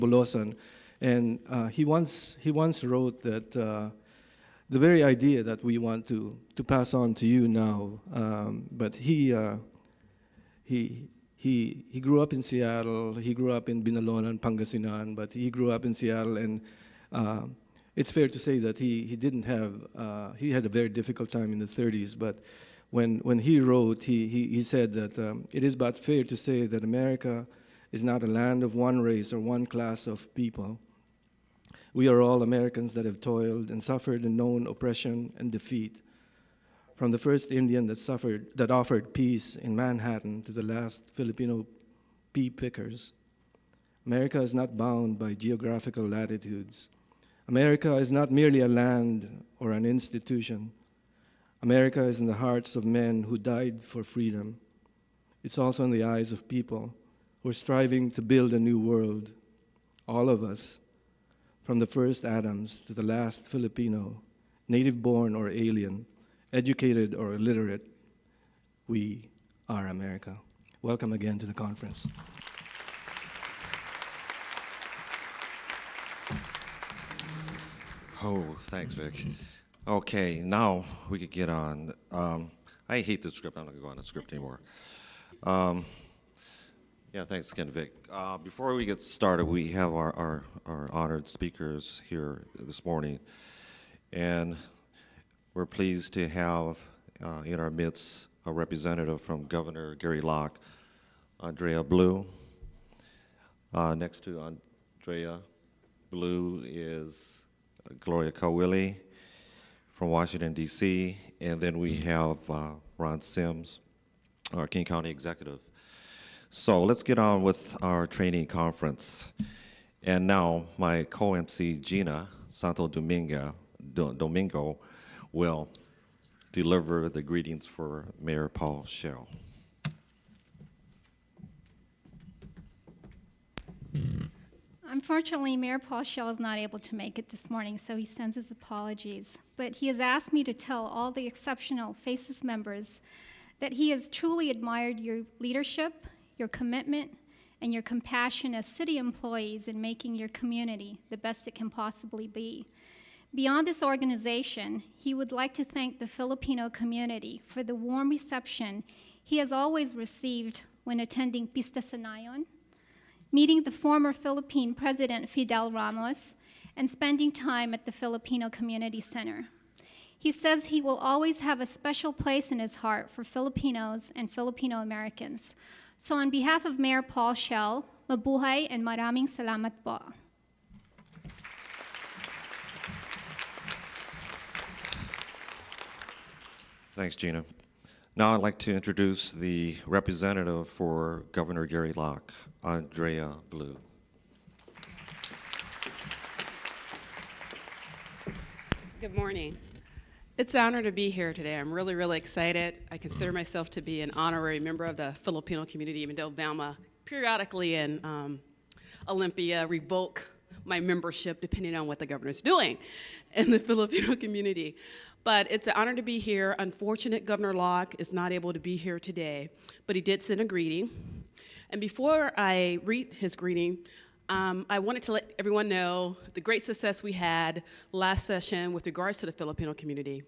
Bolosan, and he once wrote that the very idea that we want to pass on to you now, but he grew up in Seattle. He grew up in Binalonan, Pangasinan, but he grew up in Seattle, and it's fair to say that he didn't have he had a very difficult time in the 30s. But when he wrote, he said that it is but fair to say that America is not a land of one race or one class of people. We are all Americans that have toiled and suffered and known oppression and defeat. From the first Indian that offered peace in Manhattan to the last Filipino pea pickers. America is not bound by geographical latitudes. America is not merely a land or an institution. America is in the hearts of men who died for freedom. It's also in the eyes of people who are striving to build a new world. All of us, from the first Adams to the last Filipino, native-born or alien, educated or illiterate, we are America. Welcome again to the conference. Oh, thanks, Vic. Okay, now we could get on. I hate the script. I'm not going to go on the script anymore. Yeah, thanks again, Vic. Before we get started, we have our honored speakers here this morning. And we're pleased to have in our midst a representative from Governor Gary Locke, Andrea Blue. Next to Andrea Blue is Gloria Kawili from Washington, D.C. And then we have Ron Sims, our King County executive. So let's get on with our training conference. And now my co-MC, Gina Santo Domingo, will deliver the greetings for Mayor Paul Schell. Unfortunately, Mayor Paul Schell is not able to make it this morning, so he sends his apologies. But he has asked me to tell all the exceptional FACES members that he has truly admired your leadership, your commitment, and your compassion as city employees in making your community the best it can possibly be. Beyond this organization, he would like to thank the Filipino community for the warm reception he has always received when attending Pista Sanayon, meeting the former Philippine President Fidel Ramos, and spending time at the Filipino Community Center. He says he will always have a special place in his heart for Filipinos and Filipino Americans. So on behalf of Mayor Paul Schell, mabuhay and maraming salamat po. Thanks, Gina. Now I'd like to introduce the representative for Governor Gary Locke, Andrea Blue. Good morning. It's an honor to be here today. I'm really, really excited. I consider myself to be an honorary member of the Filipino community, even though Velma periodically in Olympia revoke my membership depending on what the governor's doing in the Filipino community. But it's an honor to be here. Unfortunate Governor Locke is not able to be here today, but he did send a greeting. And before I read his greeting, I wanted to let everyone know the great success we had last session with regards to the Filipino community.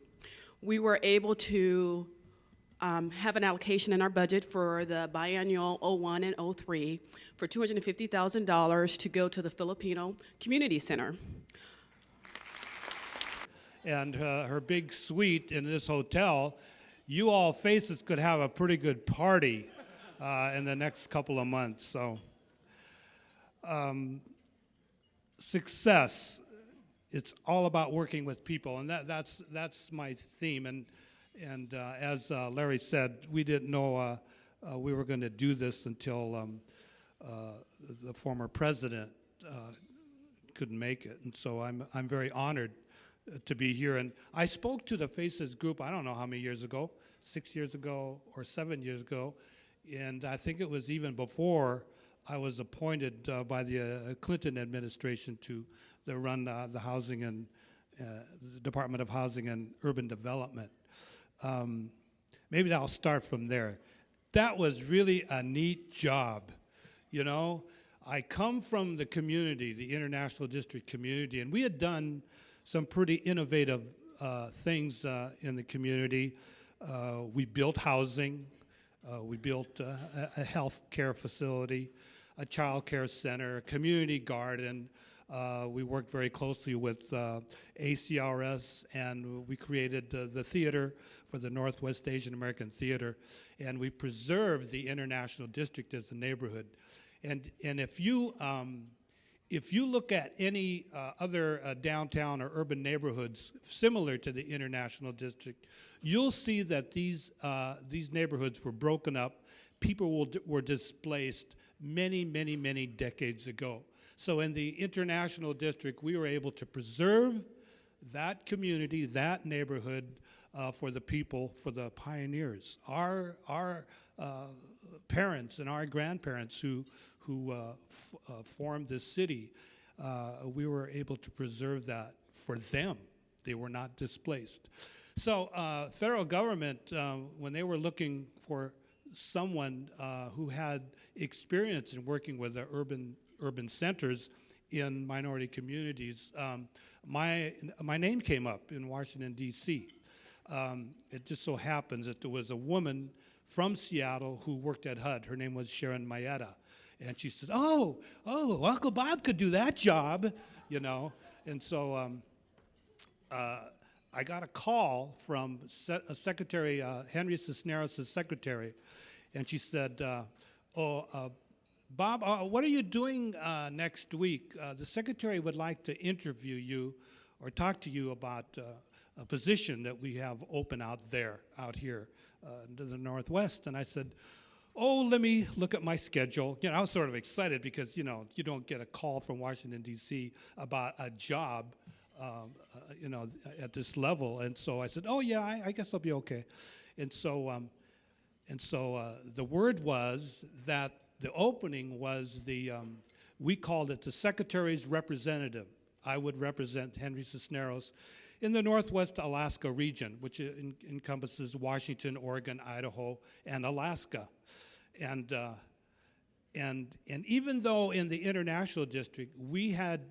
We were able to have an allocation in our budget for the biennial 01 and 03 for $250,000 to go to the Filipino Community Center. And her big suite in this hotel, you all FACES could have a pretty good party in the next couple of months. So, success, it's all about working with people, and that's my theme. And as Larry said, we didn't know we were going to do this until the former president couldn't make it, and so I'm very honored to be here. And I spoke to the FACES group, I don't know how many years ago, 6 years ago or 7 years ago, and I think it was even before I was appointed by the Clinton administration to run the housing and the Department of Housing and Urban Development. Maybe I'll start from there. That was really a neat job, you know. I come from the community, the International District community, and we had done some pretty innovative things in the community. We built housing. We built a health care facility, a child care center, a community garden. We worked very closely with ACRS, and we created the theater for the Northwest Asian American Theater, and we preserved the International District as a neighborhood. And if you look at any other downtown or urban neighborhoods similar to the International District, you'll see that these neighborhoods were broken up. People were displaced many, many, many decades ago. So in the International District, we were able to preserve that community, that neighborhood for the people, for the pioneers. Our parents and our grandparents who formed this city, we were able to preserve that for them. They were not displaced. So federal government, when they were looking for someone who had experience in working with the urban centers in minority communities, my name came up in Washington, D.C. It just so happens that there was a woman from Seattle who worked at HUD. Her name was Sharon Mayetta. And she said, oh, Uncle Bob could do that job, you know. And so I got a call from Secretary Henry Cisneros' secretary, and she said, Bob, what are you doing next week? The secretary would like to interview you or talk to you about a position that we have open out here to the Northwest. And I said, oh, let me look at my schedule. You know, I was sort of excited because, you know, you don't get a call from Washington, D.C. about a job, you know, at this level. And so I said, oh, yeah, I guess I'll be okay. And so the word was that the opening was we called it the Secretary's Representative. I would represent Henry Cisneros in the Northwest Alaska region, which encompasses Washington, Oregon, Idaho, and Alaska. And even though in the International District we had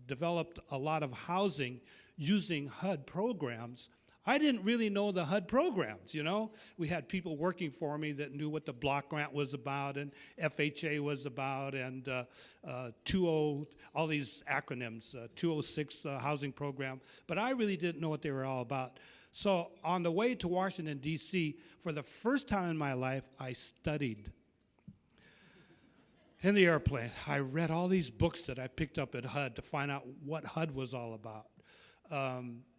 developed a lot of housing using HUD programs, I didn't really know the HUD programs, you know? We had people working for me that knew what the block grant was about and FHA was about and all these acronyms, 206 housing program, but I really didn't know what they were all about. So on the way to Washington, D.C., for the first time in my life, I studied. In the airplane, I read all these books that I picked up at HUD to find out what HUD was all about.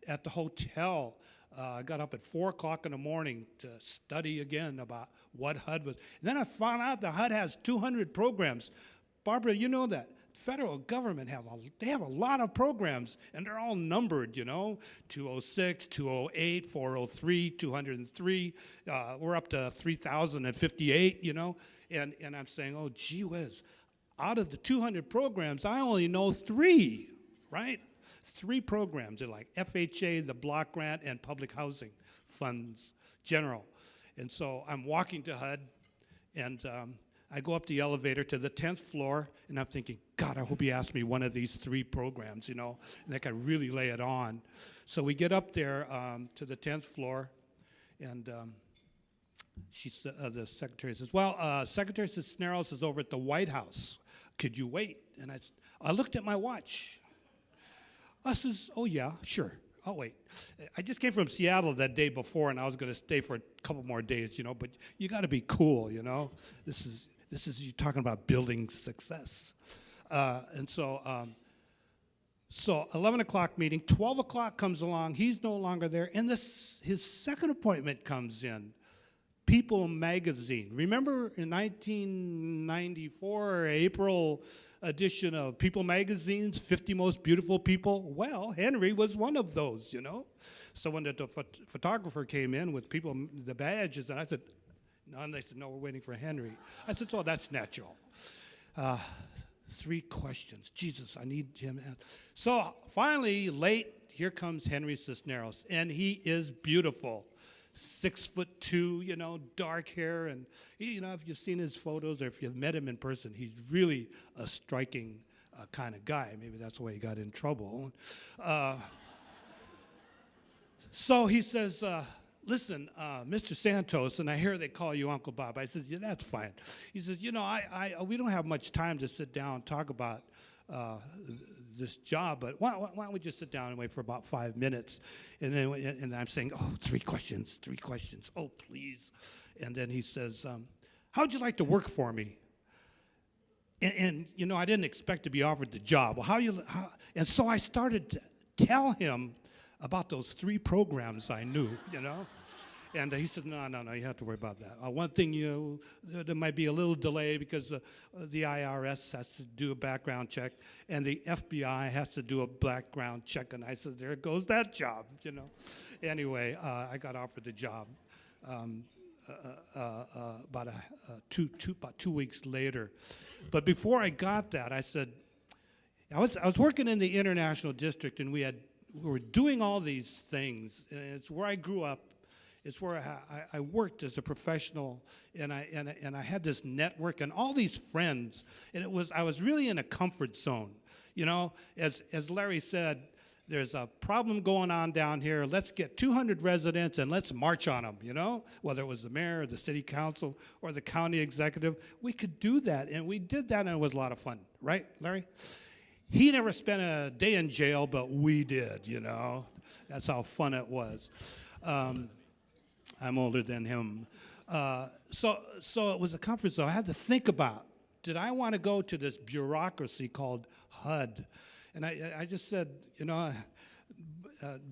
At the hotel, I got up at 4 o'clock in the morning to study again about what HUD was. And then I found out that HUD has 200 programs. Barbara, you know that. Federal government they have a lot of programs, and they're all numbered, you know, 206, 208, 403, 203. We're up to 3,058, you know. And I'm saying, oh, gee whiz. Out of the 200 programs, I only know 3, right? 3 programs. They're like FHA, the block grant, and public housing funds general. And so I'm walking to HUD, and I go up the elevator to the 10th floor, and I'm thinking, God, I hope he asks me one of these 3 programs, you know, and I can really lay it on. So we get up there to the 10th floor, and the secretary says, well, Secretary Cisneros is over at the White House. Could you wait? And I looked at my watch. I says, oh, yeah, sure. I'll wait. I just came from Seattle that day before, and I was going to stay for a couple more days, you know, but you got to be cool, you know. This is you're talking about building success. And so 11 o'clock meeting, 12 o'clock comes along, he's no longer there, and his second appointment comes in. People magazine. Remember in 1994, April edition of People magazine's 50 Most Beautiful People? Well, Henry was one of those, you know. So when the photographer came in with people, the badges, and I said, no, and they said, no, we're waiting for Henry. I said, well, that's natural. 3 questions. Jesus, I need him. So finally, late, here comes Henry Cisneros, and he is beautiful. 6'2", you know, dark hair, and you know, if you've seen his photos or if you've met him in person, he's really a striking kind of guy. Maybe that's why he got in trouble. So he says, listen, Mr. Santos, and I hear they call you Uncle Bob. I says, yeah, that's fine. He says, you know, we don't have much time to sit down and talk about this job, but why don't we just sit down and wait for about 5 minutes? And I'm saying, oh, 3 questions, oh, please. And then he says, how'd you like to work for me? And you know, I didn't expect to be offered the job. Well, and so I started to tell him about those 3 programs I knew, you know. And he said, no, you have to worry about that. One thing, there might be a little delay because the IRS has to do a background check, and the FBI has to do a background check. And I said, there goes that job, you know. Anyway, I got offered the job about 2 weeks later. But before I got that, I said, I was working in the International District, and we were doing all these things. And it's where I grew up. It's where I worked as a professional, and I had this network and all these friends, and I was really in a comfort zone. You know, as Larry said, there's a problem going on down here. Let's get 200 residents and let's march on them, you know, whether it was the mayor or the city council or the county executive. We could do that, and we did that, and it was a lot of fun, right, Larry? He never spent a day in jail, but we did, you know. That's how fun it was. I'm older than him. So it was a conference, so I had to think about, did I want to go to this bureaucracy called HUD? And I just said, you know,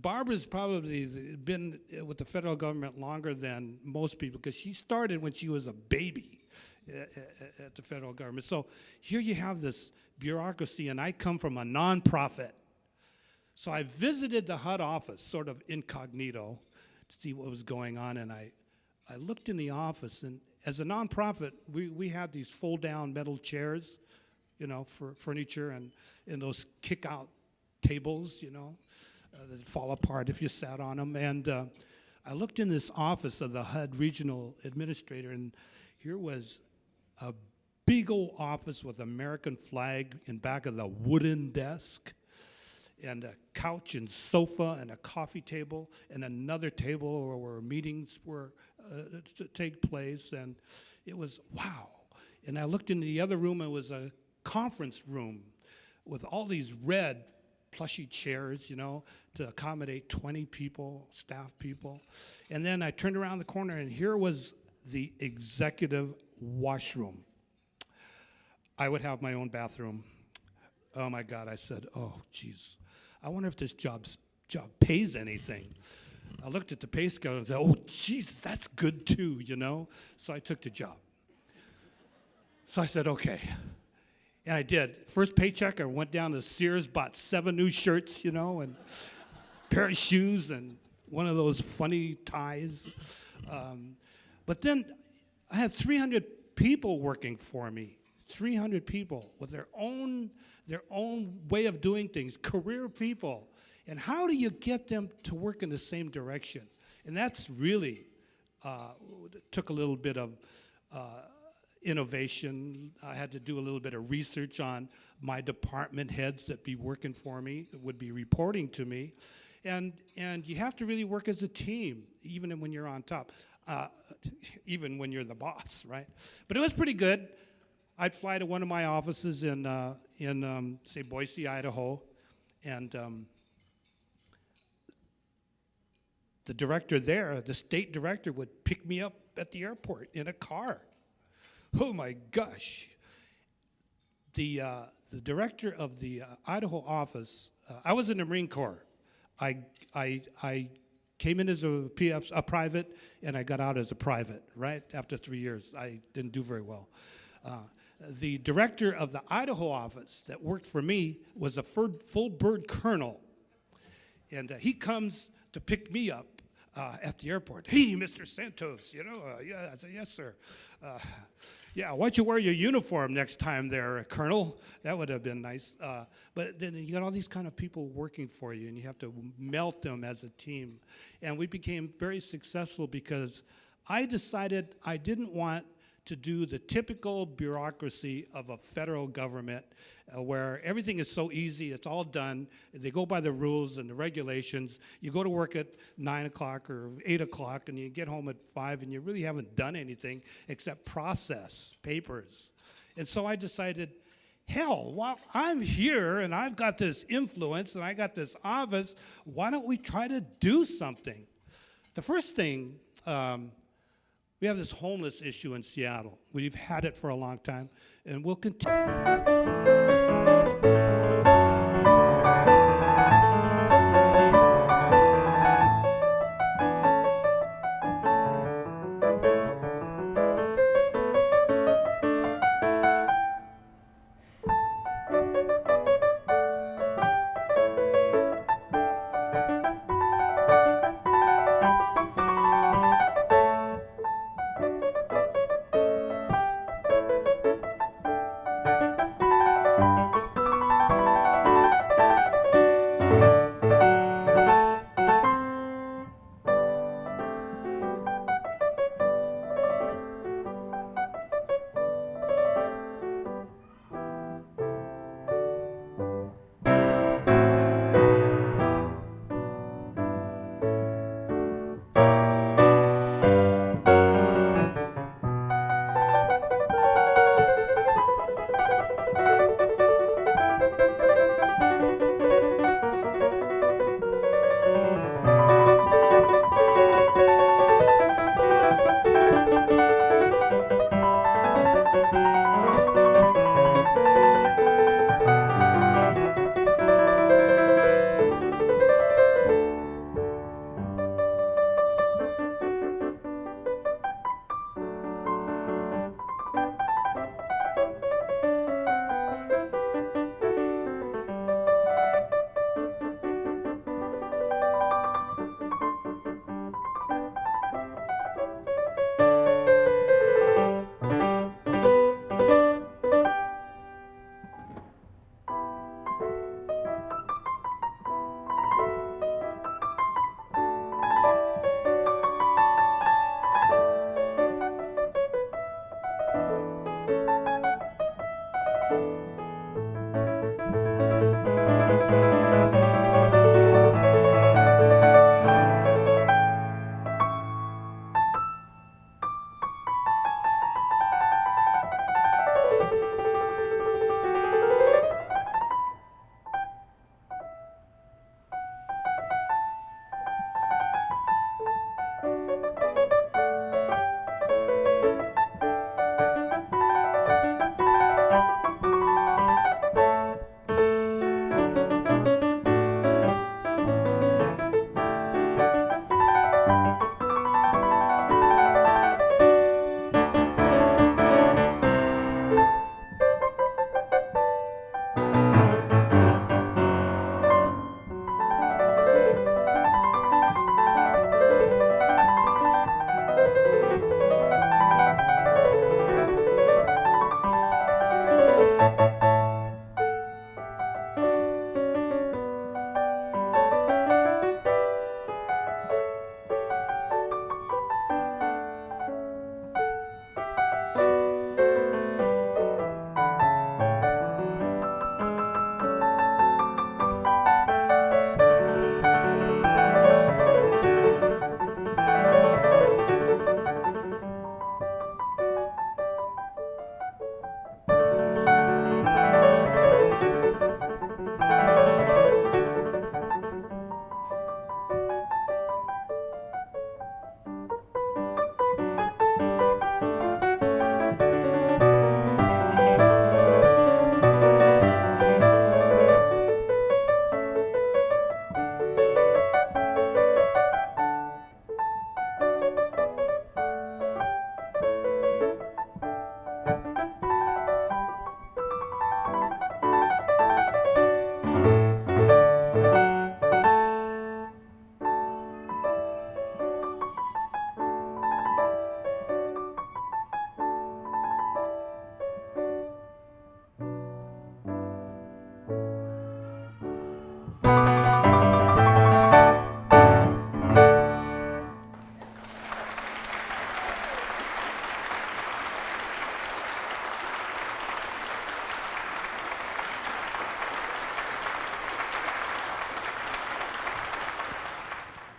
Barbara's probably been with the federal government longer than most people because she started when she was a baby at the federal government. So here you have this bureaucracy, and I come from a nonprofit. So I visited the HUD office, sort of incognito, to see what was going on, and I looked in the office, and as a nonprofit, we had these fold-down metal chairs, you know, for furniture, and those kick-out tables, you know, that fall apart if you sat on them. And I looked in this office of the HUD regional administrator, and here was a big old office with American flag in back of the wooden desk, and a couch and sofa and a coffee table and another table where meetings were to take place. And it was, wow. And I looked into the other room, it was a conference room with all these red plushy chairs, you know, to accommodate 20 people, staff people. And then I turned around the corner, and here was the executive washroom. I would have my own bathroom. Oh my God, I said, oh geez, I wonder if this job pays anything. I looked at the pay scale and said, oh geez, that's good too, you know? So I took the job. So I said, okay. And I did. First paycheck, I went down to Sears, bought 7 new shirts, you know, and a pair of shoes and one of those funny ties. But then I had 300 people working for me. 300 people with their own way of doing things, career people. And how do you get them to work in the same direction? And that's really took a little bit of innovation. I had to do a little bit of research on my department heads that be working for me, that would be reporting to me. And you have to really work as a team, even when you're on top, even when you're the boss, right? But it was pretty good. I'd fly to one of my offices in say, Boise, Idaho, and the director there, the state director, would pick me up at the airport in a car. Oh my gosh. The director of the Idaho office, I was in the Marine Corps. I came in as a private, and I got out as a private, right? After 3 years. I didn't do very well. The director of the Idaho office that worked for me was a full bird colonel. And he comes to pick me up at the airport. Hey, Mr. Santos, yeah, I said, yes, sir. Yeah, why don't you wear your uniform next time there, Colonel? That would have been nice. But then you got all these kind of people working for you, and you have to melt them as a team. And we became very successful because I decided I didn't want to do the typical bureaucracy of a federal government where everything is so easy, it's all done. They go by the rules and the regulations. You go to work at 9 o'clock or 8 o'clock and you get home at 5 and you really haven't done anything except process papers. And so I decided, hell, while I'm here and I've got this influence and I got this office, why don't we try to do something? The first thing, we have this homeless issue in Seattle. We've had it for a long time, and we'll continue.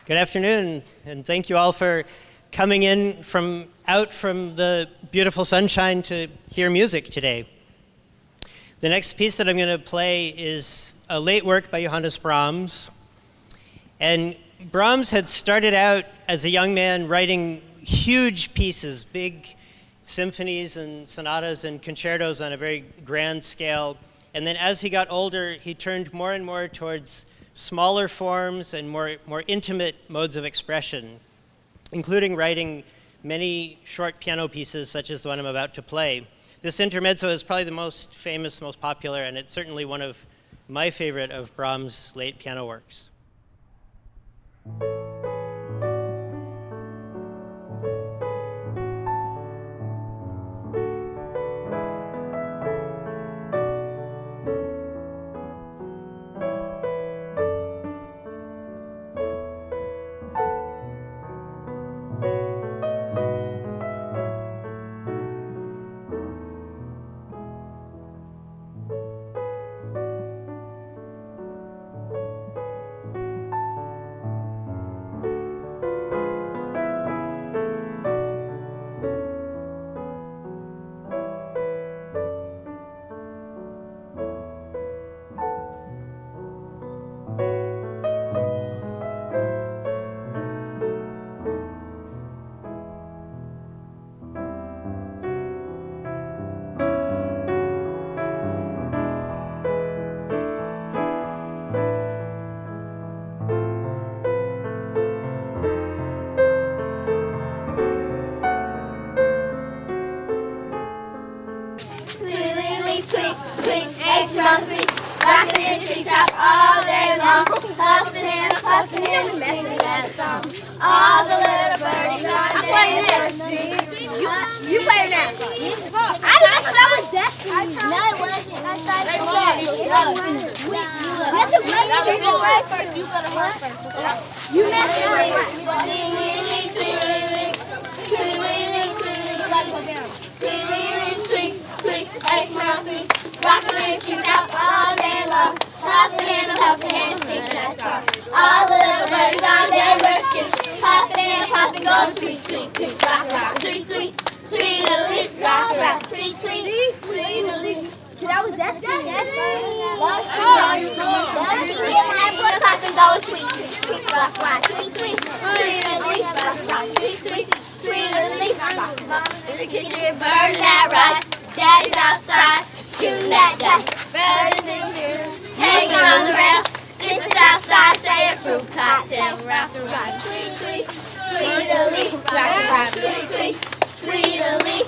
Good afternoon, and thank you all for coming in from the beautiful sunshine to hear music today. The next piece that I'm going to play is a late work by Johannes Brahms. And Brahms had started out as a young man writing huge pieces, big symphonies and sonatas and concertos on a very grand scale. And then as he got older, he turned more and more towards smaller forms and more intimate modes of expression, including writing many short piano pieces such as the one I'm about to play. This intermezzo is probably the most famous, most popular, and it's certainly one of my favorite of Brahms' late piano works. Rockin' in the treetop all day long, puffin' and puffin' and singing that song. All the little birdies on their You play now. I thought that was Destiny. No, it wasn't. I thought it was. That's a great thing. You go first. You go to her first. You messed up. Twinkling, twinkling, twinkling, twinkling, twinkling, twinkling, hey, mountain. Rockin' and treetop all day long, puffin' and puffin' and singing that song. All the little birdies on their birds, puffin' and puffin', go tweet, tweet, tweet, rock, rock, tweet, tweet, tweet-a-lee, rock, rock, tweet, tweet, tweet-a-lee. That was Destiny. Let's go. I put a puffin', go tweet, tweet, tweet, rock, rock, tweet, tweet, tweet-a-lee, rock, rock, tweet, tweet, tweet-a-lee, rock, rock. Look at your bird that rides, daddy's outside. Shooting that dice, brothers and sisters, hanging on the rail. Sisters outside, say a fruit cocktail, rock and rock, tweet, tweet, tweet-a-lee, rock and rock, tweet, tweet, tweet-a-lee.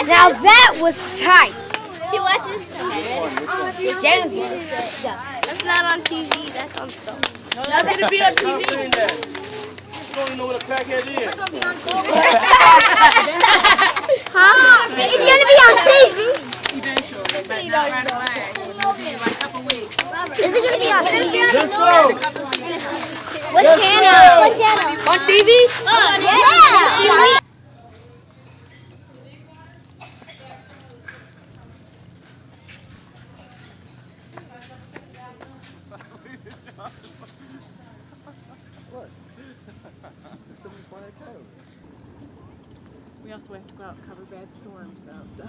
Now that was tight. You watching? That's not on TV. That's on film. That's gonna be on TV. You don't even know what a crackhead is. Huh? It's gonna be on TV. Eventually, but not right away. It'll be like a couple weeks. Is it gonna be on TV? Let's go. What channel? What channel? On TV? Yeah. We also have to go out and cover bad storms, though, so.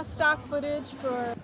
stock footage for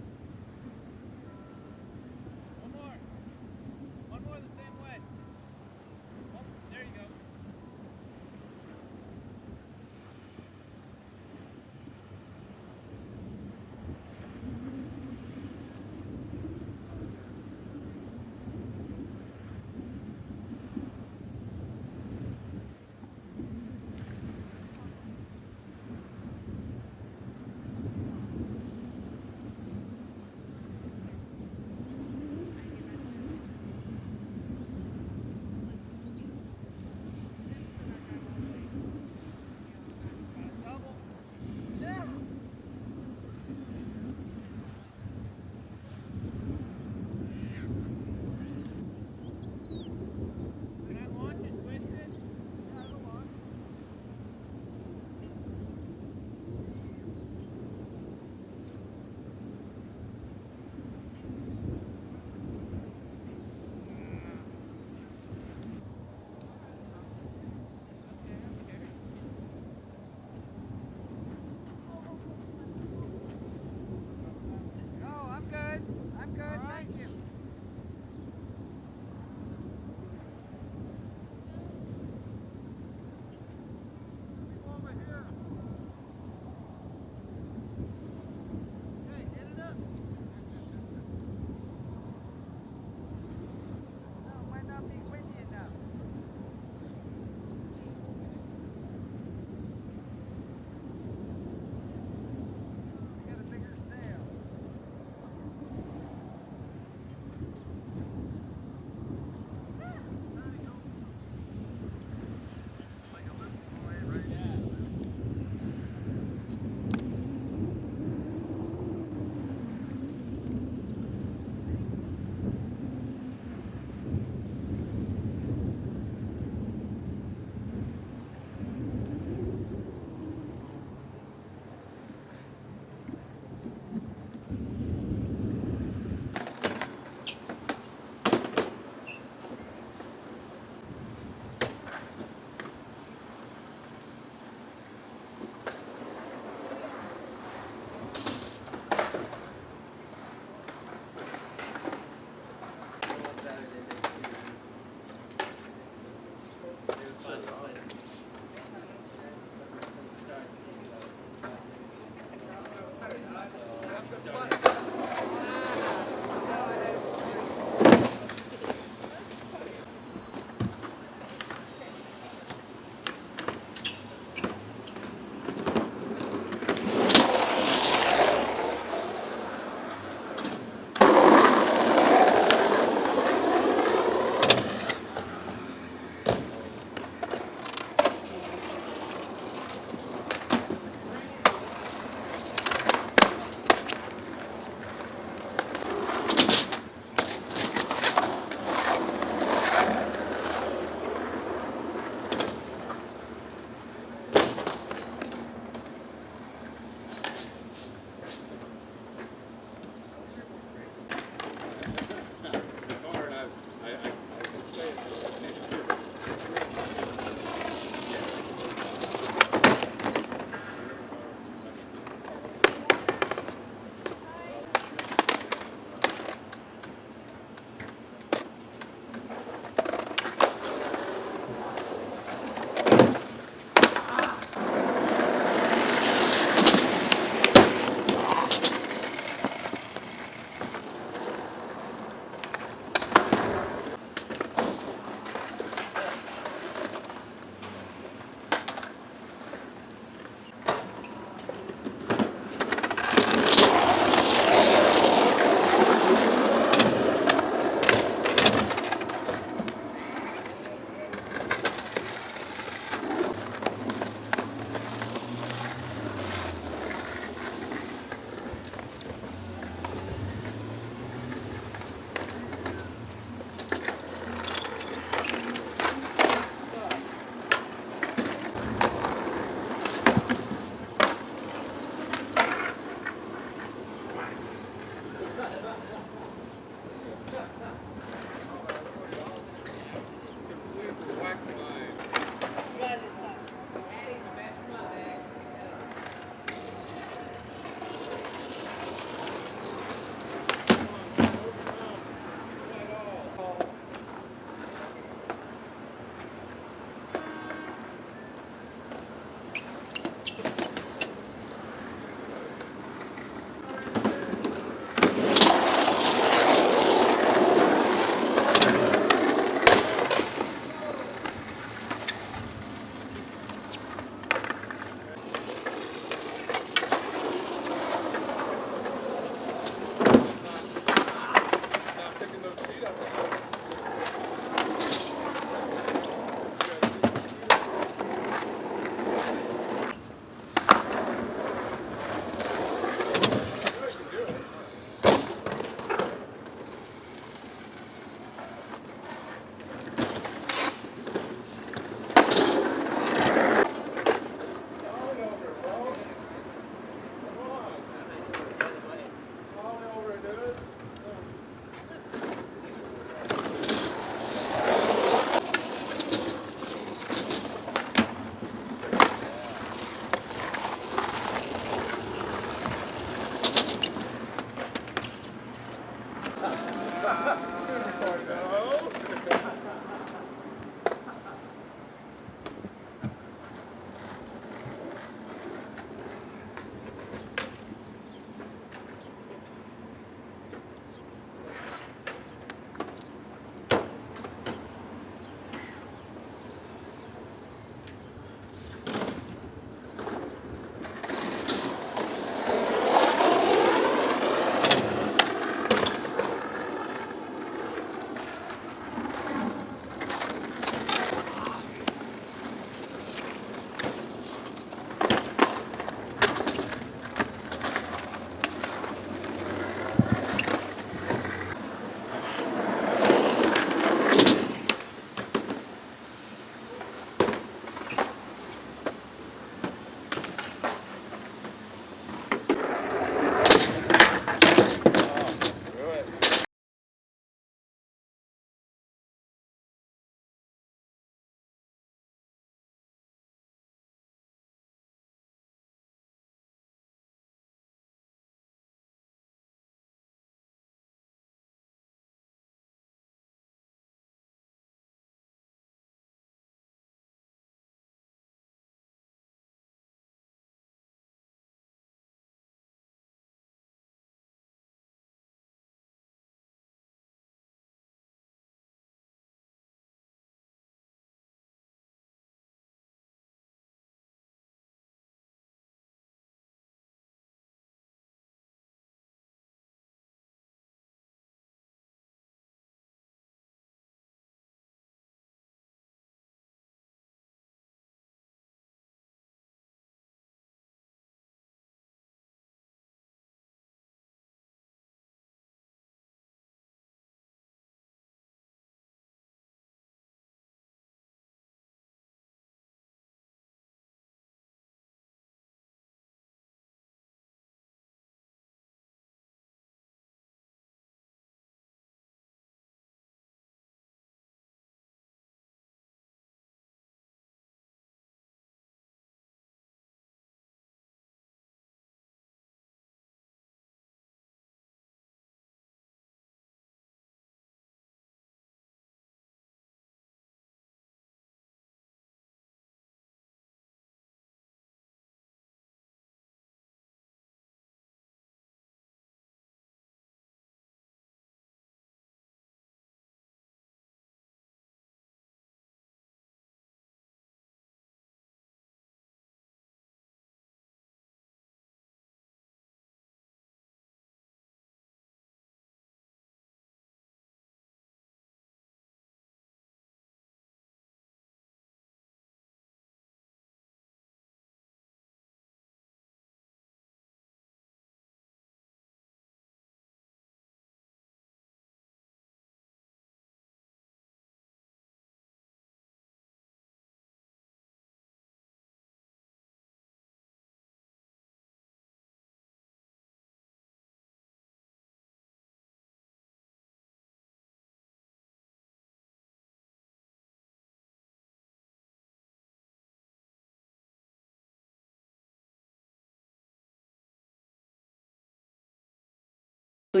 For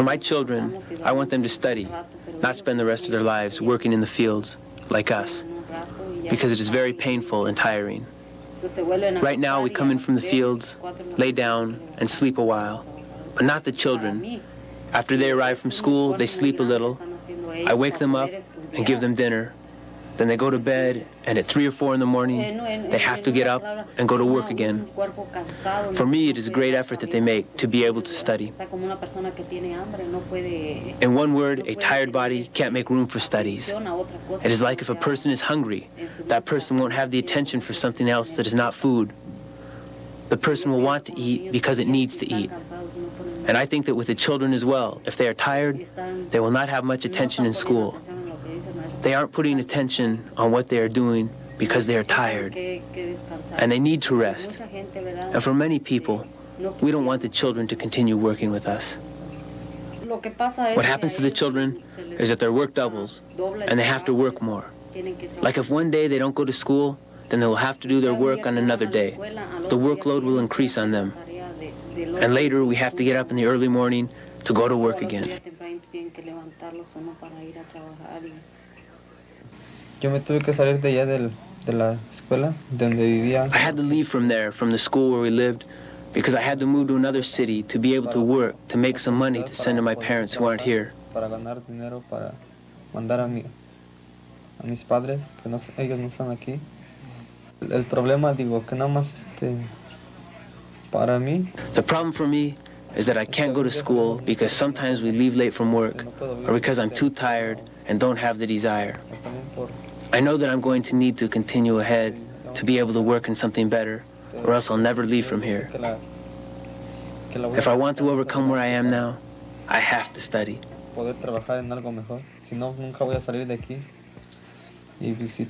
my children, I want them to study, not spend the rest of their lives working in the fields like us, because it is very painful and tiring. Right now, we come in from the fields, lay down, and sleep a while, but not the children. After they arrive from school, they sleep a little. I wake them up and give them dinner. Then they go to bed, and at 3 or 4 in the morning, they have to get up and go to work again. For me, it is a great effort that they make to be able to study. In one word, a tired body can't make room for studies. It is like if a person is hungry, that person won't have the attention for something else that is not food. The person will want to eat because it needs to eat. And I think that with the children as well, if they are tired, they will not have much attention in school. They aren't putting attention on what they are doing because they are tired, and they need to rest. And for many people, we don't want the children to continue working with us. What happens to the children is that their work doubles, and they have to work more. Like if one day they don't go to school, then they will have to do their work on another day. The workload will increase on them. And later we have to get up in the early morning to go to work again. Yo me tuve que salir de allá de la escuela, de donde vivía. I had to leave from there, from the school where we lived, because I had to move to another city to be able to work, to make some money to send to my parents who aren't here. Para ganar dinero, para mandar a mis padres, que no, ellos no están aquí. El problema, digo, que nada más para mí. The problem for me is that I can't go to school because sometimes we leave late from work, or because I'm too tired and don't have the desire. I know that I'm going to need to continue ahead to be able to work in something better, or else I'll never leave from here. If I want to overcome where I am now, I have to study. Poder trabajar en algo mejor. Si no, nunca voy a salir de aquí. Y pues, si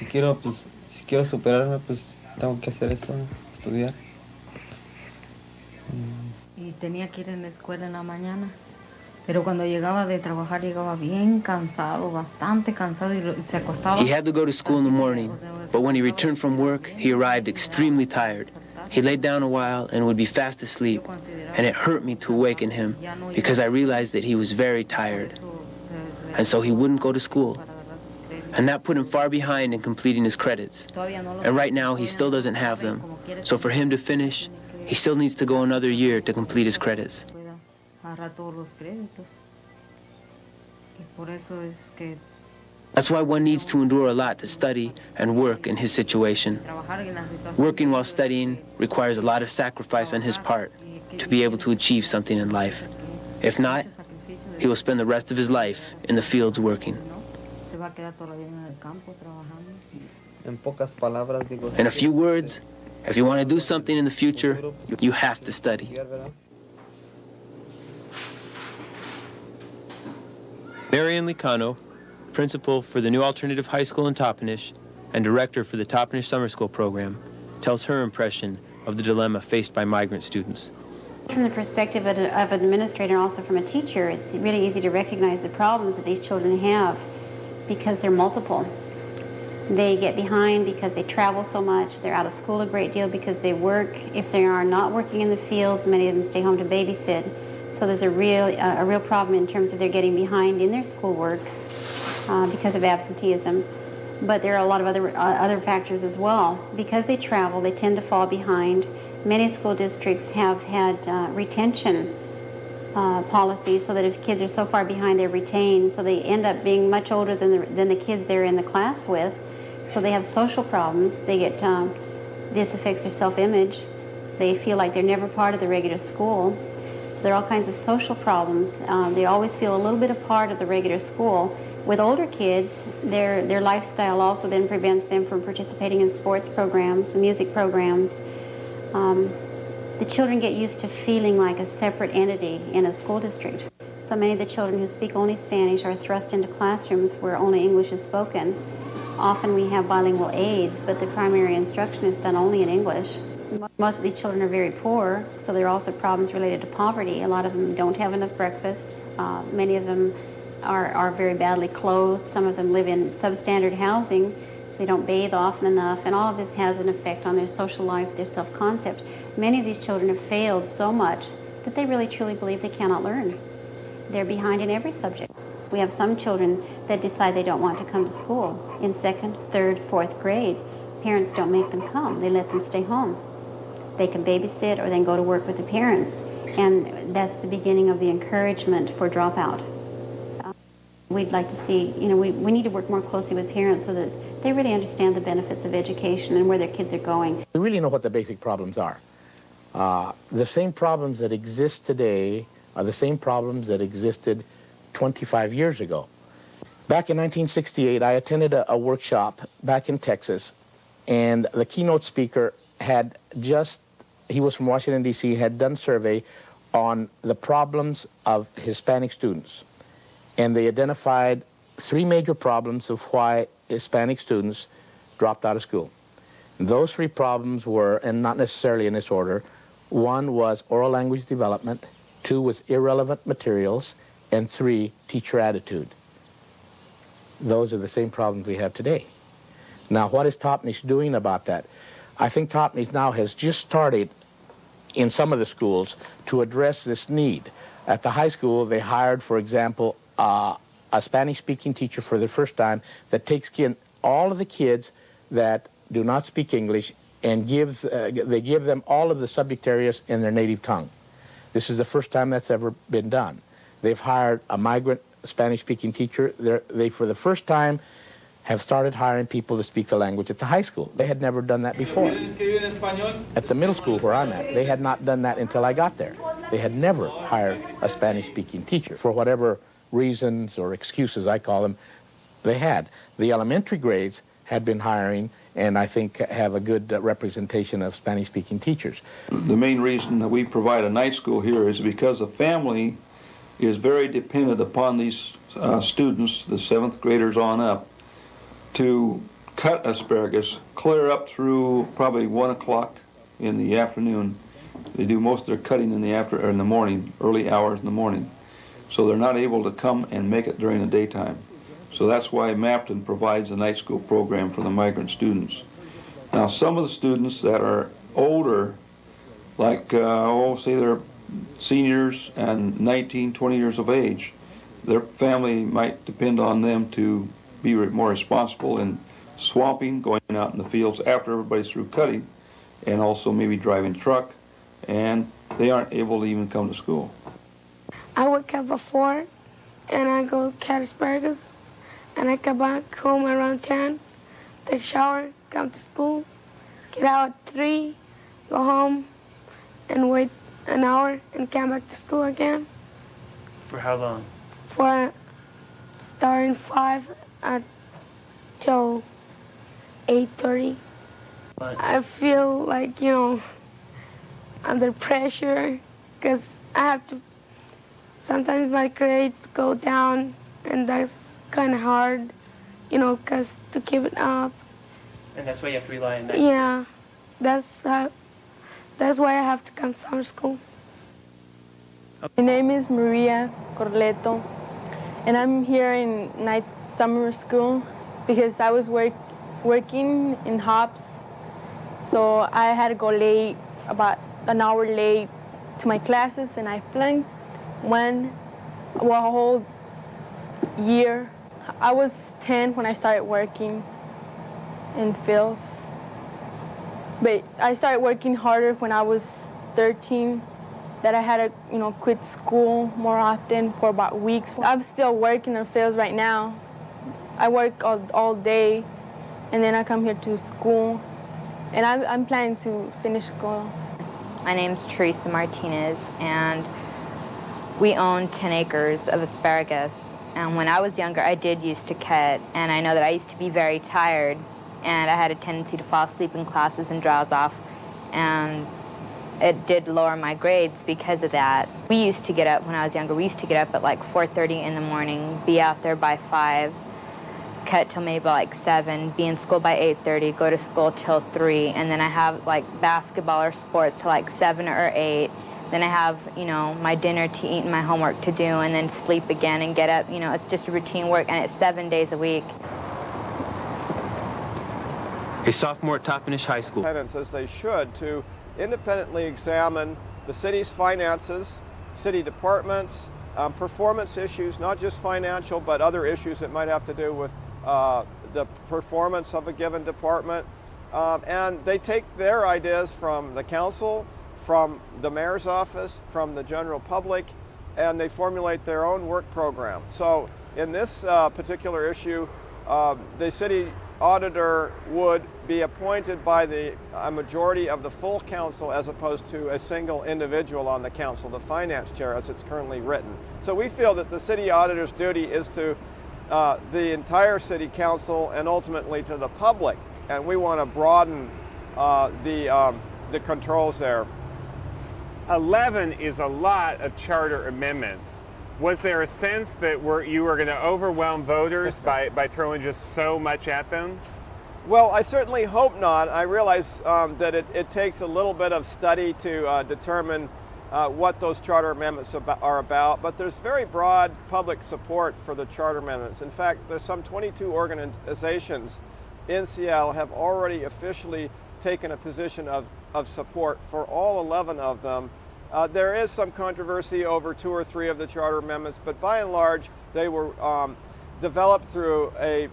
quiero superarme, pues tengo que hacer eso, estudiar. Y tenía que ir en la escuela en la mañana. Pero cuando llegaba de trabajar, llegaba bien cansado, bastante cansado, y se acostaba. He had to go to school in the morning, but when he returned from work, he arrived extremely tired. He laid down a while and would be fast asleep, and it hurt me to awaken him because I realized that he was very tired. And so he wouldn't go to school. And that put him far behind in completing his credits. And right now, he still doesn't have them. So for him to finish, he still needs to go another year to complete his credits. That's why one needs to endure a lot to study and work in his situation. Working while studying requires a lot of sacrifice on his part to be able to achieve something in life. If not, he will spend the rest of his life in the fields working. In a few words, if you want to do something in the future, you have to study. Marian Licano, principal for the New Alternative High School in Toppenish and director for the Toppenish Summer School program, tells her impression of the dilemma faced by migrant students. From the perspective of an administrator and also from a teacher, it's really easy to recognize the problems that these children have because they're multiple. They get behind because they travel so much. They're out of school a great deal because they work. If they are not working in the fields, many of them stay home to babysit. So there's a real problem in terms of they're getting behind in their schoolwork because of absenteeism. But there are a lot of other factors as well. Because they travel, they tend to fall behind. Many school districts have had retention policies so that if kids are so far behind, they're retained. So they end up being much older than the kids they're in the class with. So they have social problems. They get this affects their self-image. They feel like they're never part of the regular school. So there are all kinds of social problems. They always feel a little bit a part of the regular school. With older kids, their lifestyle also then prevents them from participating in sports programs, music programs. The children get used to feeling like a separate entity in a school district. So many of the children who speak only Spanish are thrust into classrooms where only English is spoken. Often we have bilingual aides, but the primary instruction is done only in English. Most of these children are very poor, so there are also problems related to poverty. A lot of them don't have enough breakfast. Many of them are very badly clothed. Some of them live in substandard housing so they don't bathe often enough, and all of this has an effect on their social life, their self-concept. Many of these children have failed so much that they really truly believe they cannot learn. They're behind in every subject. We have some children that decide they don't want to come to school in 2nd, 3rd, 4th grade. Parents don't make them come. They let them stay home. They can babysit or then go to work with the parents, and that's the beginning of the encouragement for dropout. We'd like to see, we need to work more closely with parents so that they really understand the benefits of education and where their kids are going. We really know what the basic problems are. The same problems that exist today are the same problems that existed 25 years ago. Back in 1968, I attended a workshop back in Texas, and the keynote speaker he was from Washington, D.C., had done a survey on the problems of Hispanic students. And they identified 3 major problems of why Hispanic students dropped out of school. And those 3 problems were, and not necessarily in this order, 1 was oral language development, 2 was irrelevant materials, and 3, teacher attitude. Those are the same problems we have today. Now, what is Topnish doing about that? I think Topnish now has just started in some of the schools to address this need. At the high school, they hired, for example, a Spanish-speaking teacher for the first time that takes in all of the kids that do not speak English and they give them all of the subject areas in their native tongue. This is the first time that's ever been done. They've hired a migrant Spanish-speaking teacher. They, for the first time, have started hiring people to speak the language at the high school. They had never done that before. At the middle school where I'm at, they had not done that until I got there. They had never hired a Spanish-speaking teacher. For whatever reasons or excuses, I call them, they had. The elementary grades had been hiring, and I think have a good representation of Spanish-speaking teachers. The main reason that we provide a night school here is because the family is very dependent upon these students, the 7th graders on up, to cut asparagus clear up through probably 1 o'clock in the afternoon. They do most of their cutting in the morning, early hours in the morning. So they're not able to come and make it during the daytime. So that's why Mapton provides a night school program for the migrant students. Now, some of the students that are older, like, say they're seniors and 19, 20 years of age, their family might depend on them to be more responsible in swamping, going out in the fields after everybody's through cutting, and also maybe driving truck, and they aren't able to even come to school. I wake up at 4 and I go cut asparagus, and I come back home around 10, take a shower, come to school, get out at 3, go home, and wait an hour and come back to school again. For how long? For starting 5 till 8:30. I feel like, under pressure, because I have to, sometimes my grades go down, and that's kind of hard, because to keep it up. And that's why you have to rely on that. Yeah, that's why I have to come to summer school. My name is Maria Corleto, and I'm here in night summer school because I was working in Hobbs, so I had to go late, about an hour late to my classes, and I flunked a whole year. I was 10 when I started working in fields, but I started working harder when I was 13. That I had to, quit school more often for about weeks. I'm still working in fields right now. I work all day, and then I come here to school, and I'm planning to finish school. My name's Teresa Martinez, and we own 10 acres of asparagus. And when I was younger, I did used to cut, and I know that I used to be very tired, and I had a tendency to fall asleep in classes and drowse off, and it did lower my grades because of that. We used to get up, when I was younger, we used to get up at like 4:30 in the morning, be out there by 5, cut till maybe like 7, be in school by 8:30, go to school till 3, and then I have like basketball or sports till like 7 or 8. Then I have, my dinner to eat and my homework to do, and then sleep again and get up. It's just a routine work, and it's 7 days a week. a sophomore at Toppenish High School. As they should, to independently examine the city's finances, city departments, performance issues, not just financial, but other issues that might have to do with the performance of a given department. And they take their ideas from the council, from the mayor's office, from the general public, and they formulate their own work program. So in this particular issue, the city auditor would be appointed by a majority of the full council as opposed to a single individual on the council, the finance chair, as it's currently written. So we feel that the city auditor's duty is to the entire city council and ultimately to the public, and we want to broaden the controls there. 11 is a lot of charter amendments. Was there a sense that you were going to overwhelm voters by throwing just so much at them? Well, I certainly hope not. I realize that it takes a little bit of study to determine what those charter amendments are about, but there's very broad public support for the charter amendments. In fact, there's some 22 organizations in Seattle have already officially taken a position of support for all 11 of them. There is some controversy over 2 or 3 of the charter amendments, but by and large, they were developed through a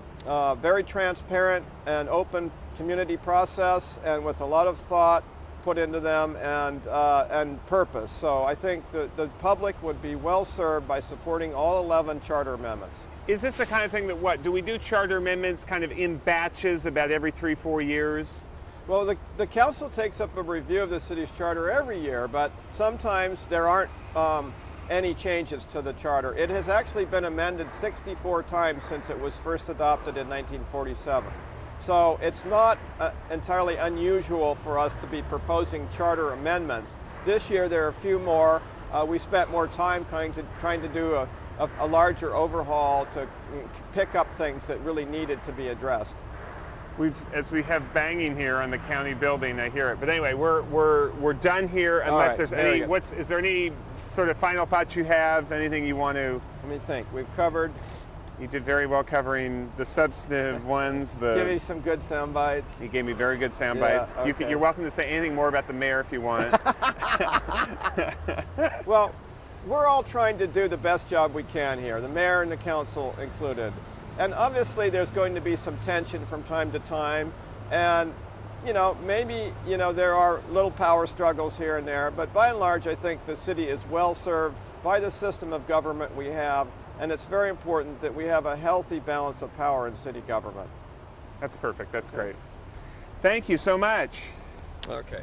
very transparent and open community process and with a lot of thought put into them and purpose. So I think the public would be well served by supporting all 11 charter amendments. Is this the kind of thing that do we do charter amendments kind of in batches about every 3-4 years? Well, the council takes up a review of the city's charter every year, but sometimes there aren't any changes to the charter. It has actually been amended 64 times since it was first adopted in 1947. So it's not entirely unusual for us to be proposing charter amendments. This year there are a few more. We spent more time trying to do a larger overhaul to pick up things that really needed to be addressed. As we have banging here on the county building, I hear it. But anyway, we're done here unless there's any. Is there any sort of final thoughts you have? Anything you want to? Let me think. We've covered. You did very well covering the substantive ones. Give me some good sound bites. You gave me very good sound bites. Okay. You're welcome to say anything more about the mayor if you want. Well, we're all trying to do the best job we can here, the mayor and the council included. And obviously there's going to be some tension from time to time. And, maybe, there are little power struggles here and there. But by and large, I think the city is well served by the system of government we have. And it's very important that we have a healthy balance of power in city government. That's perfect. That's great. Thank you so much. Okay.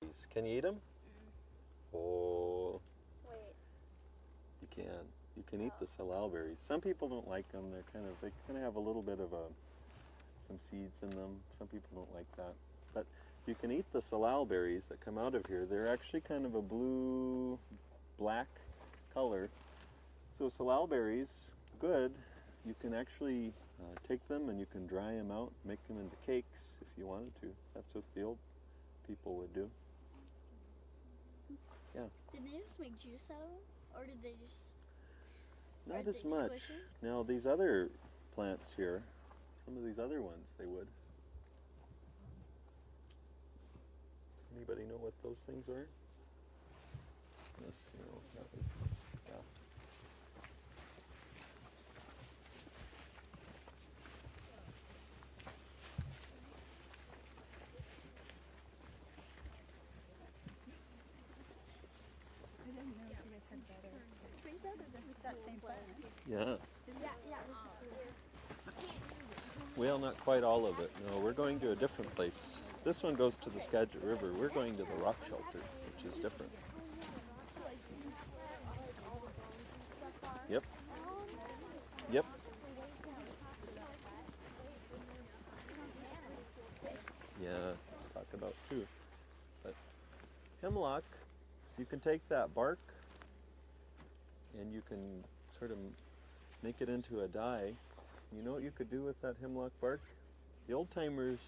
berries. Can you eat them? Oh. Wait. You can. You can eat the salal berries. Some people don't like them. They kind of have a little bit of some seeds in them. Some people don't like that. But you can eat the salal berries that come out of here. They're actually kind of a blue-black color. So salal berries, good. You can actually take them and you can dry them out, make them into cakes if you wanted to. That's what the old people would do. Yeah. Did they just make juice out of them? Or did they just... Not Or as they much. squish 'em? Now these other plants here, some of these other ones, they would. Anybody know what those things are? Yes, you know, that was, yeah. I didn't know if you guys had better. With that same plant. Yeah. Yeah. Well, not quite all of it. No, we're going to a different place. This one goes to the Skagit River. We're going to the rock shelter, which is different. Yep. Yep. Yeah, talk about too. But hemlock, you can take that bark and you can sort of make it into a dye. You know what you could do with that hemlock bark? The old timers,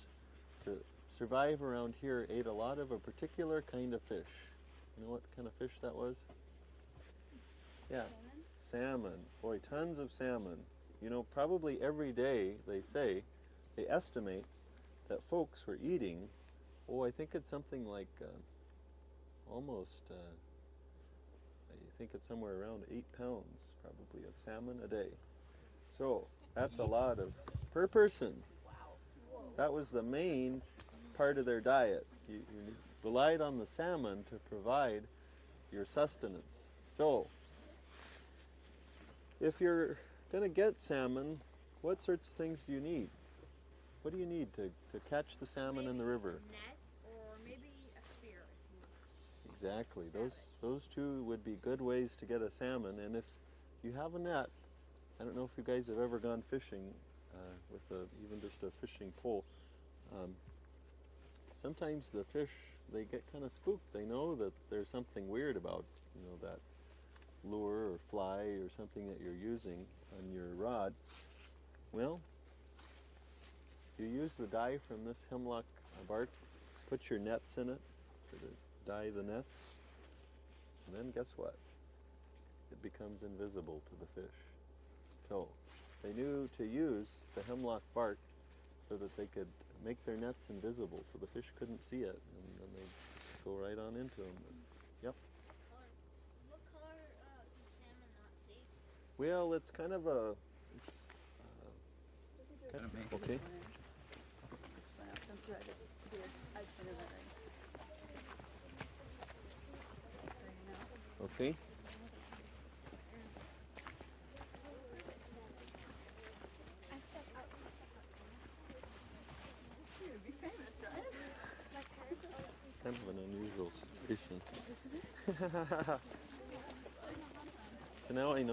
to survive around here, ate a lot of a particular kind of fish. You know what kind of fish that was? Yeah. Salmon. Boy, tons of salmon. You know, probably every day, they estimate that folks were eating, I think it's something like almost, I think it's somewhere around 8 pounds probably of salmon a day. So that's a lot of, per person. That was the main part of their diet. You relied on the salmon to provide your sustenance. So if you're going to get salmon, what sorts of things do you need? What do you need to catch the salmon in the river? A net or maybe a spear. Exactly. Those two would be good ways to get a salmon. And if you have a net, I don't know if you guys have ever gone fishing with even just a fishing pole. Sometimes the fish, they get kind of spooked. They know that there's something weird about, that lure or fly or something that you're using on your rod. Well, you use the dye from this hemlock bark, put your nets in it to dye the nets, and then guess what? It becomes invisible to the fish. So they knew to use the hemlock bark so that they could make their nets invisible so the fish couldn't see it, and then they'd go right on into them. Yep. What color does salmon not see? Well, it's kind of a, okay. Okay. Kind of an unusual situation. So now I know.